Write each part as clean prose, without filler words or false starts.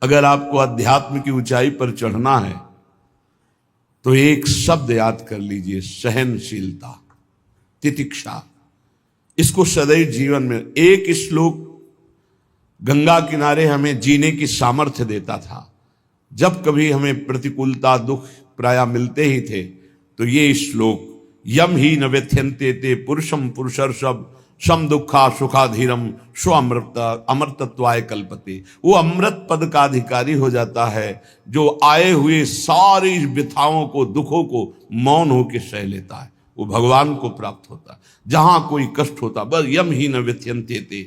अगर आपको अध्यात्म की ऊंचाई पर चढ़ना है तो एक शब्द याद कर लीजिए, सहनशीलता, तितिक्षा। इसको सदैव जीवन में, एक श्लोक गंगा किनारे हमें जीने की सामर्थ्य देता था। जब कभी हमें प्रतिकूलता दुख प्राय मिलते ही थे तो ये श्लोक, यम ही न व्यथ्यन्ते ते पुरुषम पुरुषर्षभ सम दुखा सुखाधीरम स्व अमृतत्वाय कल्पते। वो अमृत पद का अधिकारी हो जाता है जो आए हुए सारी व्यथाओं को, दुखों को मौन होकर सह लेता है, वो भगवान को प्राप्त होता है। जहां कोई कष्ट होता, बस यम ही न व्यथ्यन्ते ते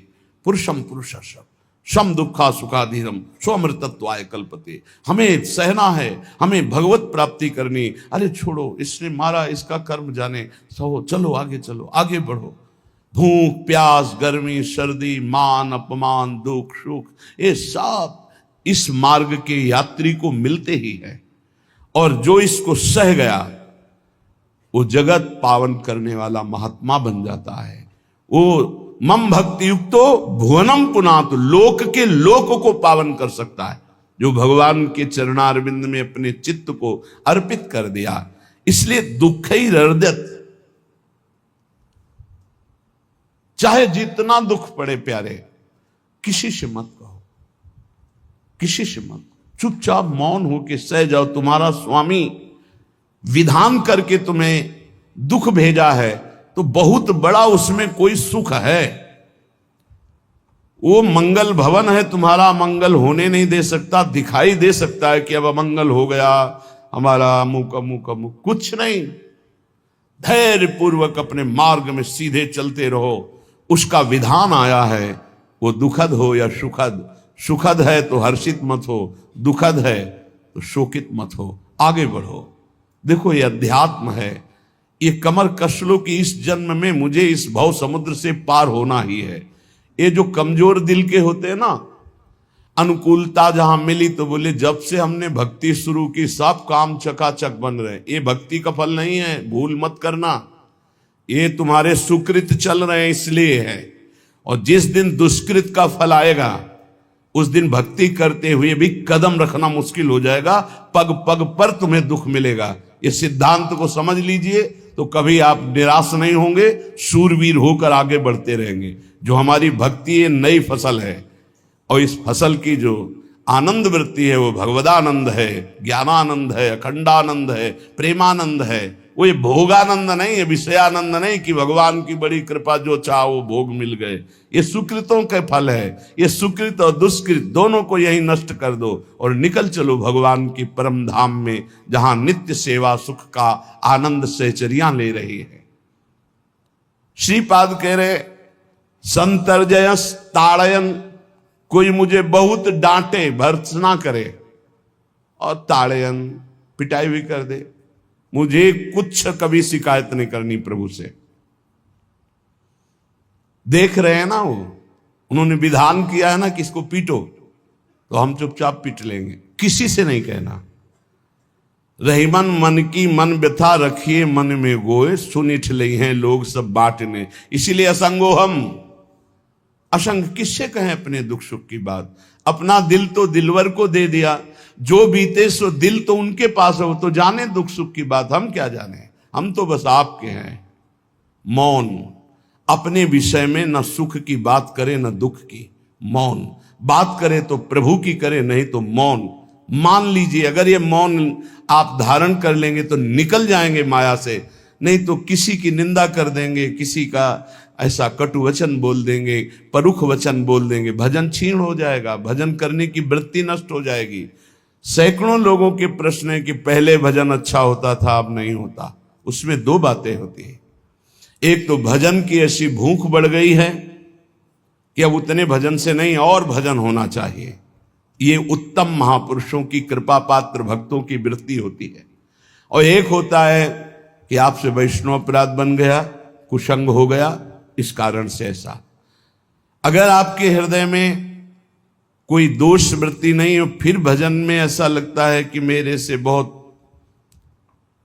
पुरुषम पुरुषर्षभ सम दुखा सुखाधीरम स्वमृतत्वाय कल्पते। हमें सहना है, हमें भगवत प्राप्ति करनी। अरे छोड़ो, इसने मारा, इसका कर्म जाने, सहो, चलो आगे, चलो आगे बढ़ो। भूख प्यास गर्मी सर्दी मान अपमान दुख सुख, ये सब इस मार्ग के यात्री को मिलते ही है। और जो इसको सह गया वो जगत पावन करने वाला महात्मा बन जाता है। वो मम भक्ति युक्तो भुवनम पुनातु, लोक के लोक को पावन कर सकता है जो भगवान के चरणारविंद में अपने चित्त को अर्पित कर दिया। इसलिए दुख ही हृदयत, चाहे जितना दुख पड़े प्यारे, किसी से मत कहो, किसी से मत, चुपचाप मौन होके सह जाओ। तुम्हारा स्वामी विधान करके तुम्हें दुख भेजा है तो बहुत बड़ा उसमें कोई सुख है। वो मंगल भवन है, तुम्हारा मंगल होने नहीं दे सकता। दिखाई दे सकता है कि अब अमंगल हो गया हमारा, अमुक अमुक अमुक, कुछ नहीं। धैर्य पूर्वक अपने मार्ग में सीधे चलते रहो। उसका विधान आया है, वो दुखद हो या सुखद, सुखद है तो हर्षित मत हो, दुखद है तो शोकित मत हो, आगे बढ़ो। देखो ये अध्यात्म है, ये कमर कस लो कि इस जन्म में मुझे इस भव समुद्र से पार होना ही है। ये जो कमजोर दिल के होते हैं ना, अनुकूलता जहां मिली तो बोले जब से हमने भक्ति शुरू की सब काम चकाचक बन रहे। ये भक्ति का फल नहीं है, भूल मत करना। ये तुम्हारे सुकृत चल रहे हैं इसलिए है। और जिस दिन दुष्कृत का फल आएगा उस दिन भक्ति करते हुए भी कदम रखना मुश्किल हो जाएगा, पग पग पर तुम्हें दुख मिलेगा। ये सिद्धांत को समझ लीजिए तो कभी आप निराश नहीं होंगे, शूरवीर होकर आगे बढ़ते रहेंगे। जो हमारी भक्ति ये नई फसल है और इस फसल की जो आनंद वृत्ति है वो भगवदानंद है, ज्ञानानंद है, अखंडानंद है, प्रेमानंद है। वो ये भोगानंद नहीं है, विषयानंद नहीं कि भगवान की बड़ी कृपा जो चाहो वो भोग मिल गए। ये सुकृतों के फल है। ये सुकृत और दुष्कृत दोनों को यही नष्ट कर दो और निकल चलो भगवान की परम धाम में, जहां नित्य सेवा सुख का आनंद सहचरियां ले रही है। श्रीपाद कह रहे, संतर्जयस ताड़यन, कोई मुझे बहुत डांटे भर्त्सना करे और ताड़यन पिटाई भी कर दे, मुझे कुछ कभी शिकायत नहीं करनी प्रभु से। देख रहे हैं ना, वो उन्होंने विधान किया है ना कि इसको पीटो, तो हम चुपचाप पीट लेंगे, किसी से नहीं कहना। रहीमन मन की मन व्यथा रखिए मन में गोए, सुनिठ ले हैं लोग सब बांटने। इसीलिए असंगो हम, असंग किससे कहें अपने दुख सुख की बात। अपना दिल तो दिलवर को दे दिया, जो बीते सो दिल तो उनके पास हो, तो जाने दुख सुख की बात, हम क्या जाने, हम तो बस आपके हैं। मौन, अपने विषय में न सुख की बात करे न दुख की, मौन। बात करे तो प्रभु की करे, नहीं तो मौन। मान लीजिए अगर ये मौन आप धारण कर लेंगे तो निकल जाएंगे माया से, नहीं तो किसी की निंदा कर देंगे, किसी का ऐसा कटु वचन बोल देंगे, परुख वचन बोल देंगे, भजन छीण हो जाएगा, भजन करने की वृत्ति नष्ट हो जाएगी। सैकड़ों लोगों के प्रश्न है कि पहले भजन अच्छा होता था अब नहीं होता। उसमें दो बातें होती है, एक तो भजन की ऐसी भूख बढ़ गई है कि अब उतने भजन से नहीं और भजन होना चाहिए। ये उत्तम महापुरुषों की कृपा पात्र भक्तों की वृत्ति होती है। और एक होता है कि आपसे वैष्णव अपराध बन गया, कुसंग हो गया, इस कारण से ऐसा। अगर आपके हृदय में कोई दोष वृत्ति नहीं हो, फिर भजन में ऐसा लगता है कि मेरे से बहुत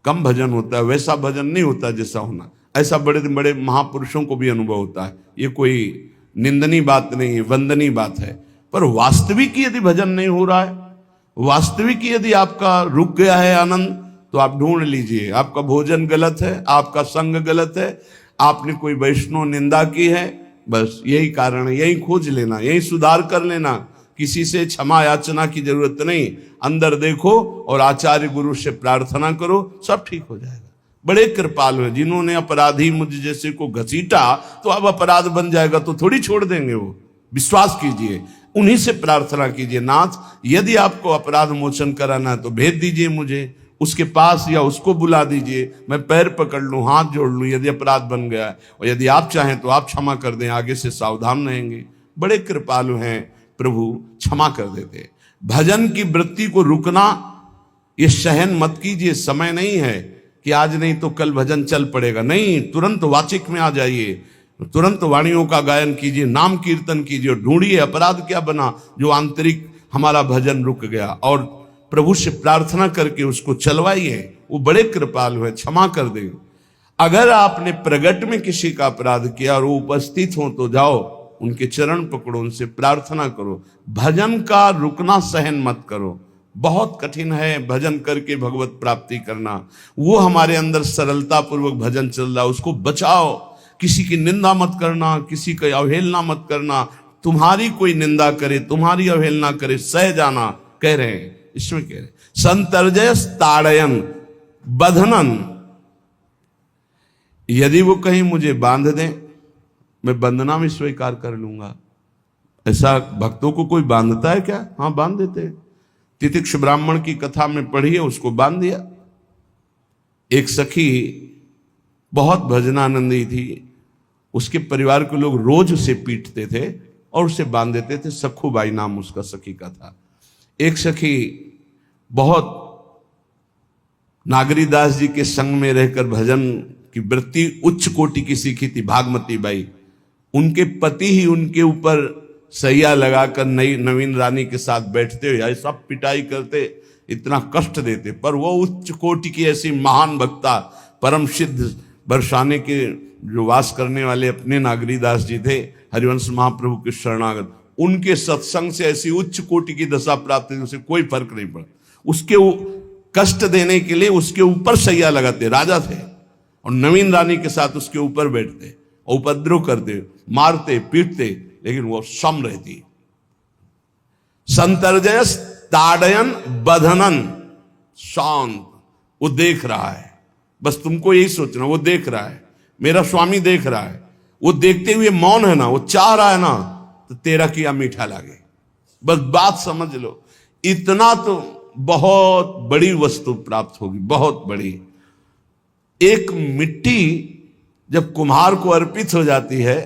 कम भजन होता है, वैसा भजन नहीं होता जैसा होना। ऐसा बड़े बड़े महापुरुषों को भी अनुभव होता है। ये कोई निंदनीय बात नहीं है, वंदनीय बात है। पर वास्तविक यदि भजन नहीं हो रहा है वास्तविक यदि आपका रुक गया है आनंद, तो आप ढूंढ लीजिए। आपका भोजन गलत है, आपका संग गलत है, आपने कोई वैष्णव निंदा की है, बस यही कारण है। यही खोज लेना, यही सुधार कर लेना। किसी से क्षमा याचना की जरूरत नहीं। अंदर देखो और आचार्य गुरु से प्रार्थना करो, सब ठीक हो जाएगा। बड़े कृपालु हैं। जिन्होंने अपराधी मुझ जैसे को घसीटा तो अब अपराध बन जाएगा तो थोड़ी छोड़ देंगे वो। विश्वास कीजिए, उन्हीं से प्रार्थना कीजिए, नाथ यदि आपको अपराध मोचन कराना है तो भेज दीजिए मुझे उसके पास, या उसको बुला दीजिए, मैं पैर पकड़ लूं, हाथ जोड़ लूं यदि अपराध बन गया है, और यदि आप चाहें तो आप क्षमा कर दें, आगे से सावधान रहेंगे। बड़े कृपालु हैं प्रभु, क्षमा कर देते। भजन की वृत्ति को रुकना ये सहन मत कीजिए। समय नहीं है कि आज नहीं तो कल भजन चल पड़ेगा, नहीं, तुरंत वाचिक में आ जाइए, तुरंत वाणियों का गायन कीजिए, नाम कीर्तन कीजिए, ढूंढिए अपराध क्या बना जो आंतरिक हमारा भजन रुक गया, और प्रभु से प्रार्थना करके उसको चलवाइए। वो बड़े कृपालु है, क्षमा कर दे। अगर आपने प्रगट में किसी का अपराध किया और वो उपस्थित हो तो जाओ, उनके चरण पकड़ो, उनसे प्रार्थना करो। भजन का रुकना सहन मत करो। बहुत कठिन है भजन करके भगवत प्राप्ति करना। वो हमारे अंदर सरलता पूर्वक भजन चल रहा, उसको बचाओ। किसी की निंदा मत करना, किसी की अवहेलना मत करना। तुम्हारी कोई निंदा करे, तुम्हारी अवहेलना करे, सह जाना, कह रहे हैं, इसमें कह रहे हैं। संतर्जय ताड़यन बंधनन, यदि वो कहीं मुझे बांध दें, मैं बंधना में स्वीकार कर लूंगा। ऐसा भक्तों को कोई बांधता है क्या? हाँ, बांध देते हैं। तितिक्ष ब्राह्मण की कथा में पढ़िए, उसको बांध दिया। एक सखी बहुत भजनानंदी थी, उसके परिवार के लोग रोज उसे पीटते थे और उसे बांध देते थे। सखूबाई नाम उसका सखी का था। एक सखी बहुत नागरीदास जी के संग में रहकर भजन की वृत्ति उच्च कोटि की सीखी थी, भागमती बाई। उनके पति ही उनके ऊपर सैया लगाकर नई नवीन रानी के साथ बैठते हुए सब पिटाई करते, इतना कष्ट देते, पर वो उच्च कोटि की ऐसी महान भक्ता, परम सिद्ध बरसाने के जो वास करने वाले अपने नागरीदास जी थे, हरिवंश महाप्रभु के शरणागत, उनके सत्संग से ऐसी उच्च कोटि की दशा प्राप्त हुई, उसे कोई फर्क नहीं पड़ा। उसके कष्ट देने के लिए उसके ऊपर सैया लगाते, राजा थे, और नवीन रानी के साथ उसके ऊपर बैठते, उपद्रव करते, मारते, पीटते, लेकिन वो सम रहती। संतर्जयस ताड़यन बंधनन, शांत, वो देख रहा है। बस तुमको यही सोचना, वो देख रहा है, मेरा स्वामी देख रहा है। वो देखते हुए मौन है ना, वो चाह रहा है ना, तो तेरा किया मीठा लागे। बस बात समझ लो, इतना तो बहुत बड़ी वस्तु प्राप्त होगी, बहुत बड़ी। एक मिट्टी जब कुम्हार को अर्पित हो जाती है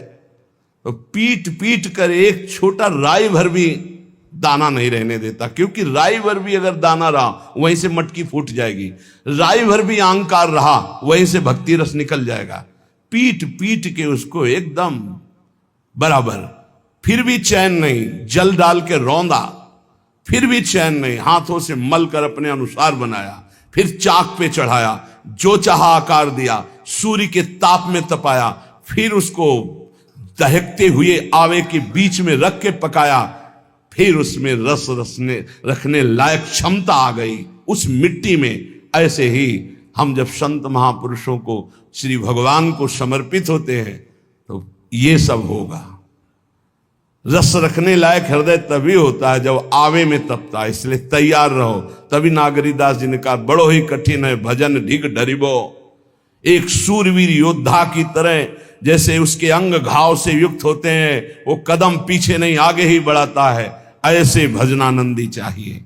तो पीट पीट कर एक छोटा राई भर भी दाना नहीं रहने देता, क्योंकि राई भर भी अगर दाना रहा वहीं से मटकी फूट जाएगी। राई भर भी अहंकार रहा वहीं से भक्ति रस निकल जाएगा। पीट पीट के उसको एकदम बराबर, फिर भी चैन नहीं, जल डाल के रौंदा, फिर भी चैन नहीं, हाथों से मल कर अपने अनुसार बनाया, फिर चाक पे चढ़ाया, जो चाहा आकार दिया, सूर्य के ताप में तपाया, फिर उसको दहकते हुए आवे के बीच में रख के पकाया, फिर उसमें रस रखने लायक क्षमता आ गई उस मिट्टी में। ऐसे ही हम जब संत महापुरुषों को, श्री भगवान को समर्पित होते हैं तो ये सब होगा। रस रखने लायक हृदय तभी होता है जब आवे में तपता है, इसलिए तैयार रहो। तभी नागरीदास जी ने कहा, बड़ो ही कठिन है भजन ढिग डरिबो। एक सूरवीर योद्धा की तरह जैसे उसके अंग घाव से युक्त होते हैं, वो कदम पीछे नहीं आगे ही बढ़ाता है, ऐसे भजनानंदी चाहिए।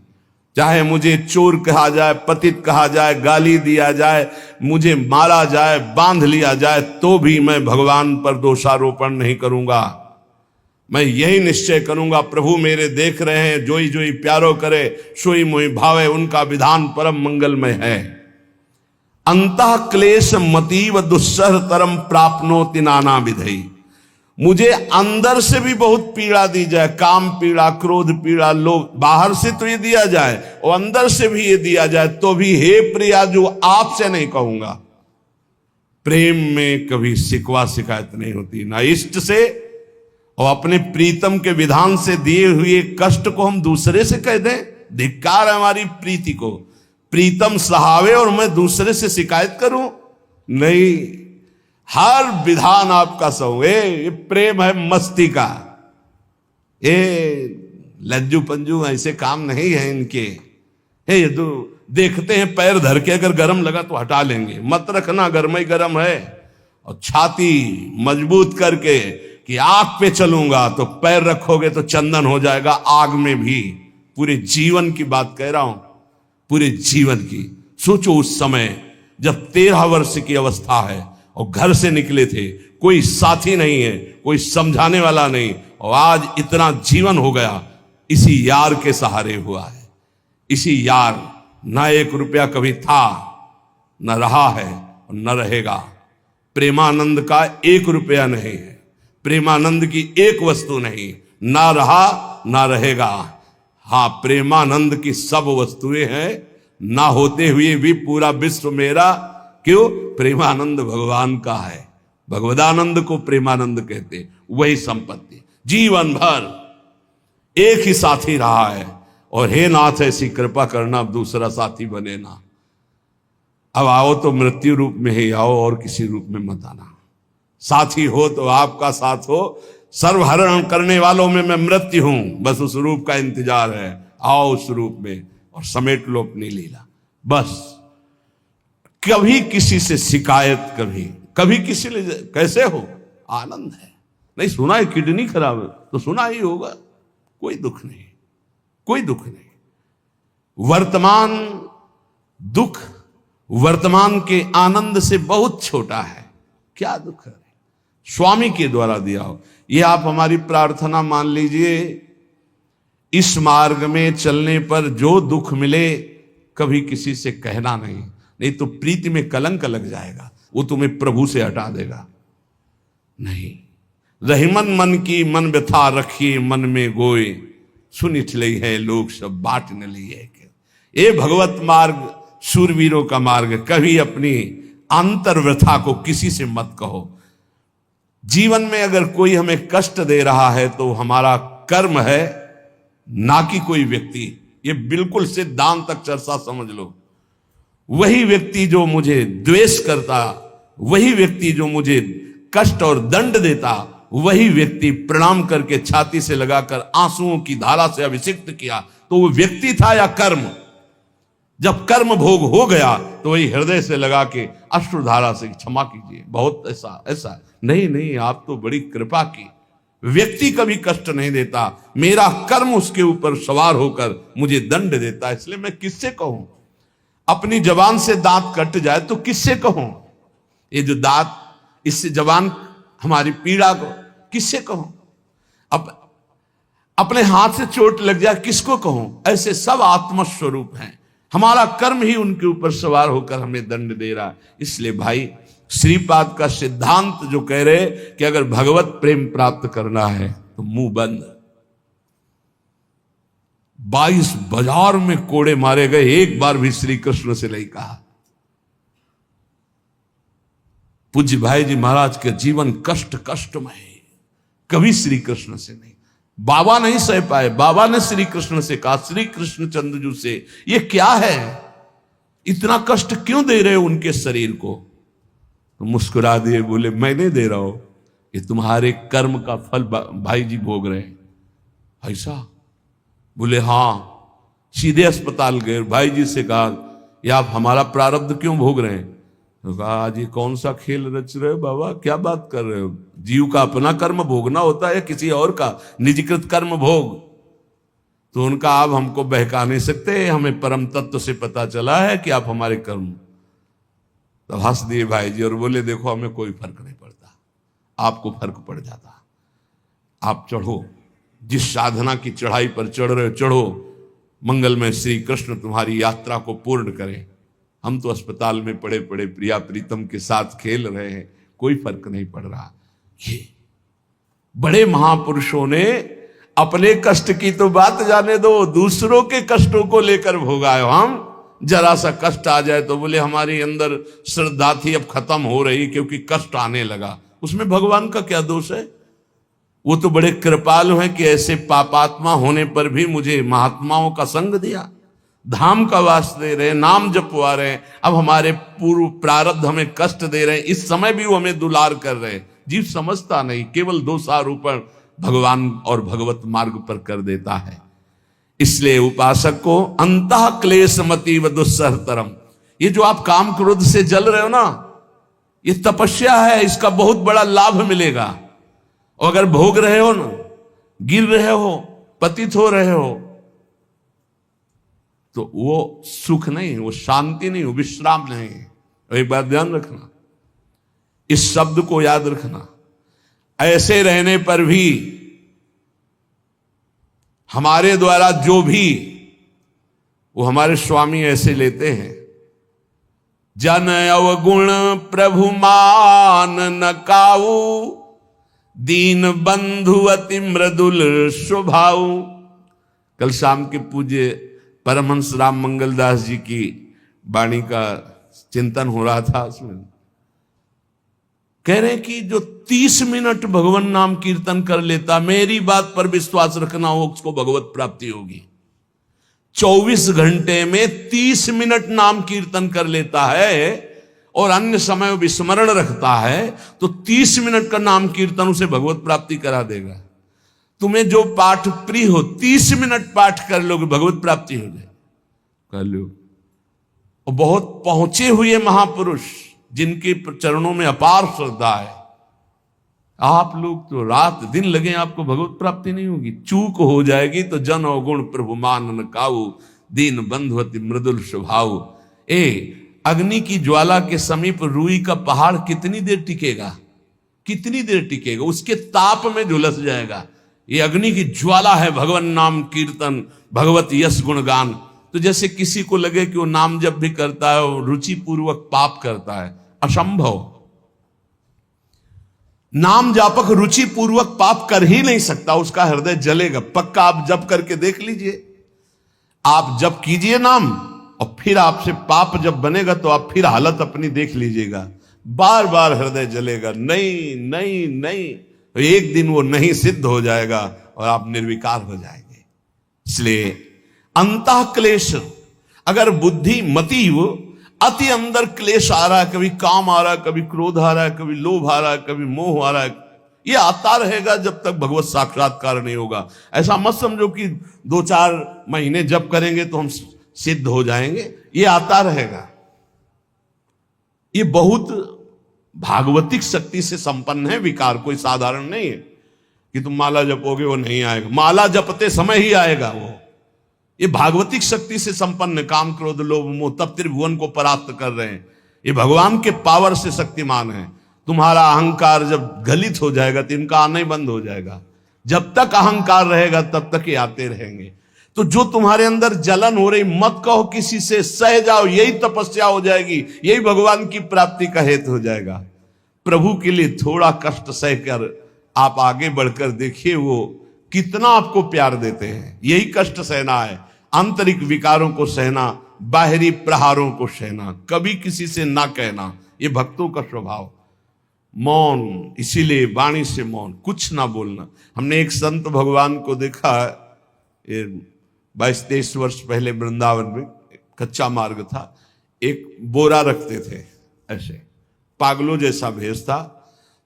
चाहे मुझे चोर कहा जाए, पतित कहा जाए, गाली दिया जाए, मुझे मारा जाए, बांध लिया जाए, तो भी मैं भगवान पर दोषारोपण नहीं करूंगा। मैं यही निश्चय करूंगा, प्रभु मेरे देख रहे हैं, जोई जोई प्यारो करे सोई मोई भावे, उनका विधान परम मंगलमय है। अंतः क्लेश मतीव दुस्सह तरम प्राप्नोति नाना विधि। मुझे अंदर से भी बहुत पीड़ा दी जाए, काम पीड़ा, क्रोध पीड़ा, लोग बाहर से तो ये दिया जाए और अंदर से भी ये दिया जाए, तो भी हे प्रिया जो आपसे नहीं कहूंगा। प्रेम में कभी शिकवा शिकायत नहीं होती, ना इष्ट से और अपने प्रीतम के विधान से दिए हुए कष्ट को हम दूसरे से कह दें, धिक्कार है हमारी प्रीति को। प्रीतम सहावे और मैं दूसरे से शिकायत करूं? नहीं, हर विधान आपका सहो। ये प्रेम है मस्ती का, ये लज्जू पंजू ऐसे काम नहीं है इनके। ये तो देखते हैं पैर धर के, अगर गर्म लगा तो हटा लेंगे, मत रखना गर्म ही गर्म है। और छाती मजबूत करके कि आग पे चलूंगा तो पैर रखोगे तो चंदन हो जाएगा आग में भी। पूरे जीवन की बात कह रहा हूं, पूरे जीवन की। सोचो उस समय जब 13 वर्ष की अवस्था है और घर से निकले थे, कोई साथी नहीं है, कोई समझाने वाला नहीं, और आज इतना जीवन हो गया इसी यार के सहारे हुआ है। इसी यार, ना 1 रुपया कभी था, न रहा है और न रहेगा। प्रेमानंद का 1 रुपया नहीं है, प्रेमानंद की एक वस्तु नहीं, ना रहा ना रहेगा। हाँ, प्रेमानंद की सब वस्तुएं हैं, ना होते हुए भी पूरा विश्व मेरा। क्यों? प्रेमानंद भगवान का है। भगवदानंद को प्रेमानंद कहते। वही संपत्ति जीवन भर एक ही साथी रहा है। और हे नाथ, ऐसी कृपा करना अब दूसरा साथी बने ना। अब आओ तो मृत्यु रूप में ही आओ, और किसी रूप में मत आना। साथी हो तो आपका साथ हो। सर्वहरण करने वालों में मैं मृत्यु हूं, बस उस रूप का इंतजार है। आओ उस रूप में और समेट लो अपनी लीला। बस कभी किसी से शिकायत, कभी किसी ने कैसे हो, आनंद है। नहीं सुना है किडनी खराब है तो सुना ही होगा, कोई दुख नहीं, कोई दुख नहीं। वर्तमान दुख वर्तमान के आनंद से बहुत छोटा है। क्या दुख है? स्वामी के द्वारा दिया हो। ये आप हमारी प्रार्थना मान लीजिए। इस मार्ग में चलने पर जो दुख मिले कभी किसी से कहना नहीं, नहीं तो प्रीति में कलंक लग जाएगा, वो तुम्हें प्रभु से हटा देगा। नहीं, रहीमन मन की मन व्यथा रखिए मन में गोए, सुनिठ लई है लोग सब बाट न लिए। ये भगवत मार्ग शूरवीरों का मार्ग। कभी अपनी अंतर व्यथा को किसी से मत कहो। जीवन में अगर कोई हमें कष्ट दे रहा है तो हमारा कर्म है, ना कि कोई व्यक्ति। ये बिल्कुल सिद्धांत चर्चा समझ लो। वही व्यक्ति जो मुझे द्वेष करता, वही व्यक्ति जो मुझे कष्ट और दंड देता, वही व्यक्ति प्रणाम करके छाती से लगाकर आंसुओं की धारा से अभिषिक्त किया, तो वो व्यक्ति था या कर्म? जब कर्म भोग हो गया तो वही हृदय से लगा के अश्रुधारा से क्षमा कीजिए, बहुत ऐसा नहीं, आप तो बड़ी कृपा की। व्यक्ति कभी कष्ट नहीं देता, मेरा कर्म उसके ऊपर सवार होकर मुझे दंड देता। इसलिए मैं किससे कहूं? अपनी जबान से दांत कट जाए तो किससे कहूं? ये जो दांत, इससे जबान हमारी पीड़ा को किससे कहूं? अब अपने हाथ से चोट लग जाए किसको कहूं? ऐसे सब आत्मस्वरूप हैं। हमारा कर्म ही उनके ऊपर सवार होकर हमें दंड दे रहा है। इसलिए भाई, श्रीपाद का सिद्धांत जो कह रहे कि अगर भगवत प्रेम प्राप्त करना है तो मुंह बंद। 22 बाजार में कोड़े मारे गए, एक बार भी श्री कृष्ण से नहीं कहा। पूज्य भाई जी महाराज के जीवन कष्टमय है, कभी श्री कृष्ण से नहीं। बाबा नहीं सह पाए, बाबा ने श्री कृष्ण से कहा, श्री कृष्ण चंद्रजू से, ये क्या है, इतना कष्ट क्यों दे रहे हो उनके शरीर को? तो मुस्कुरा दिए, बोले मैं नहीं दे रहा हूं, ये तुम्हारे कर्म का फल भाई जी भोग रहे हैं। ऐसा? बोले हाँ। सीधे अस्पताल गए, भाई जी से कहा, ये आप हमारा प्रारब्ध क्यों भोग रहे हैं? तो कहा, आज ये कौन सा खेल रच रहे हो बाबा, क्या बात कर रहे हो? जीव का अपना कर्म भोगना होता है, किसी और का निजीकृत कर्म भोग? तो उनका आप हमको बहका नहीं सकते, हमें परम तत्व से पता चला है कि आप हमारे कर्म। तो हंस दिए भाई जी और बोले, देखो हमें कोई फर्क नहीं पड़ता, आपको फर्क पड़ जाता। आप चढ़ो, जिस साधना की चढ़ाई पर चढ़ रहे हो चढ़ो, मंगलमय श्री कृष्ण तुम्हारी यात्रा को पूर्ण करें। हम तो अस्पताल में पड़े पड़े प्रिया प्रीतम के साथ खेल रहे हैं, कोई फर्क नहीं पड़ रहा। ये बड़े महापुरुषों ने अपने कष्ट की तो बात जाने दो, दूसरों के कष्टों को लेकर भोगाए। हम जरा सा कष्ट आ जाए तो बोले हमारी अंदर श्रद्धा थी अब खत्म हो रही क्योंकि कष्ट आने लगा। उसमें भगवान का क्या दोष है? वो तो बड़े कृपालु हैं कि ऐसे पापात्मा होने पर भी मुझे महात्माओं का संग दिया, धाम का वास दे रहे, नाम जपवा रहे हैं। अब हमारे पूर्व प्रारब्ध हमें कष्ट दे रहे हैं, इस समय भी वो हमें दुलार कर रहे हैं। जीव समझता नहीं, केवल दोषारोपण भगवान और भगवत मार्ग पर कर देता है। इसलिए उपासक को अंतः क्लेशमती व दुस्सहतरम, ये जो आप काम क्रोध से जल रहे हो ना, ये तपस्या है, इसका बहुत बड़ा लाभ मिलेगा। और अगर भोग रहे हो ना, गिर रहे हो, पतित हो रहे हो, तो वो सुख नहीं, वो शांति नहीं, वो विश्राम नहीं। और एक बात ध्यान रखना, इस शब्द को याद रखना, ऐसे रहने पर भी हमारे द्वारा जो भी, वो हमारे स्वामी ऐसे लेते हैं, जन अवगुण प्रभु मान न काऊ, दीन बंधु अति मृदुल स्वभाव। कल शाम के पूज्य परमहंस राम मंगल दास जी की वाणी का चिंतन हो रहा था। उसमें कह रहे कि जो 30 मिनट भगवान नाम कीर्तन कर लेता, मेरी बात पर विश्वास रखना, हो उसको भगवत प्राप्ति होगी। 24 घंटे में 30 मिनट नाम कीर्तन कर लेता है और अन्य समय विस्मरण रखता है, तो 30 मिनट का नाम कीर्तन उसे भगवत प्राप्ति करा देगा। तुम्हें जो पाठ प्रिय हो, 30 मिनट पाठ कर लोगे, भगवत प्राप्ति हो जाए, कर लो। और बहुत पहुंचे हुए महापुरुष जिनके चरणों में अपार श्रद्धा है, आप लोग तो रात दिन लगे, आपको भगवत प्राप्ति नहीं होगी। चूक हो जाएगी तो जन अवगुण प्रभु मान न काऊ, दीन बंधु अति मृदुल स्वभाव। अग्नि की ज्वाला के समीप रुई का पहाड़ कितनी देर टिकेगा, कितनी देर टिकेगा, उसके ताप में झुलस जाएगा। ये अग्नि की ज्वाला है भगवान नाम कीर्तन, भगवत यश गुणगान। तो जैसे किसी को लगे कि वो नाम जब भी करता है वो रुचि पूर्वक पाप करता है, असंभव। नाम जापक रुचि पूर्वक पाप कर ही नहीं सकता, उसका हृदय जलेगा पक्का। आप जप करके देख लीजिए, आप जप कीजिए नाम, और फिर आपसे पाप जब बनेगा तो आप फिर हालत अपनी देख लीजिएगा, बार बार हृदय जलेगा, नहीं नहीं नहीं। तो एक दिन वो नहीं सिद्ध हो जाएगा और आप निर्विकार हो जाएंगे। इसलिए अंतः क्लेश, अगर बुद्धि मति वो अति अंदर क्लेश आ रहा है, कभी काम आ रहा है, कभी क्रोध आ रहा है, कभी लोभ आ रहा है, कभी मोह आ रहा है, ये आता रहेगा जब तक भगवत साक्षात्कार नहीं होगा। ऐसा मत समझो कि 2-4 महीने जप करेंगे तो हम सिद्ध हो जाएंगे, ये आता रहेगा। ये बहुत भागवतिक शक्ति से संपन्न है विकार, कोई साधारण नहीं है कि तुम माला जपोगे वो नहीं आएगा, माला जपते समय ही आएगा वो। ये भागवतिक शक्ति से संपन्न, काम क्रोध लोभ मोह तब त्रिभुवन को परास्त कर रहे हैं। ये भगवान के पावर से शक्तिमान है। तुम्हारा अहंकार जब गलित हो जाएगा तो इनका आना ही बंद हो जाएगा। जब तक अहंकार रहेगा तब तक ये आते रहेंगे। तो जो तुम्हारे अंदर जलन हो रही, मत कहो किसी से, सह जाओ, यही तपस्या हो जाएगी, यही भगवान की प्राप्ति का हेतु हो जाएगा। प्रभु के लिए थोड़ा कष्ट सहकर आप आगे बढ़कर देखिए वो कितना आपको प्यार देते हैं। यही कष्ट सहना है, आंतरिक विकारों को सहना, बाहरी प्रहारों को सहना, कभी किसी से ना कहना, ये भक्तों का स्वभाव। मौन, इसीलिए वाणी से मौन, कुछ ना बोलना। हमने एक संत भगवान को देखा, ये 22-23 वर्ष पहले वृंदावन में कच्चा मार्ग था, एक बोरा रखते थे ऐसे, पागलों जैसा भेष था।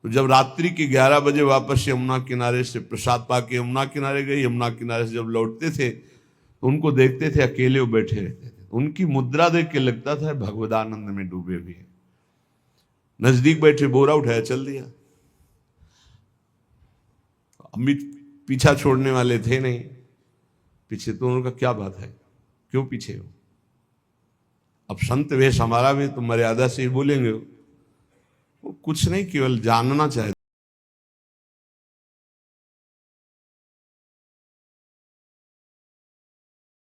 तो जब रात्रि के 11 बजे वापस यमुना किनारे से प्रसाद पाके यमुना किनारे गए, यमुना किनारे से जब लौटते थे तो उनको देखते थे अकेले वो बैठे रहते थे। उनकी मुद्रा देख के लगता था भगवदानंद में डूबे हुए हैं। नजदीक बैठे, बोरा उठाया, चल दिया। अमित पीछा छोड़ने वाले थे नहीं पीछे, तो उनका क्या बात है, क्यों पीछे हो? अब संत वेश हमारा भी तो मर्यादा से ही बोलेंगे, वो कुछ नहीं, केवल जानना चाहते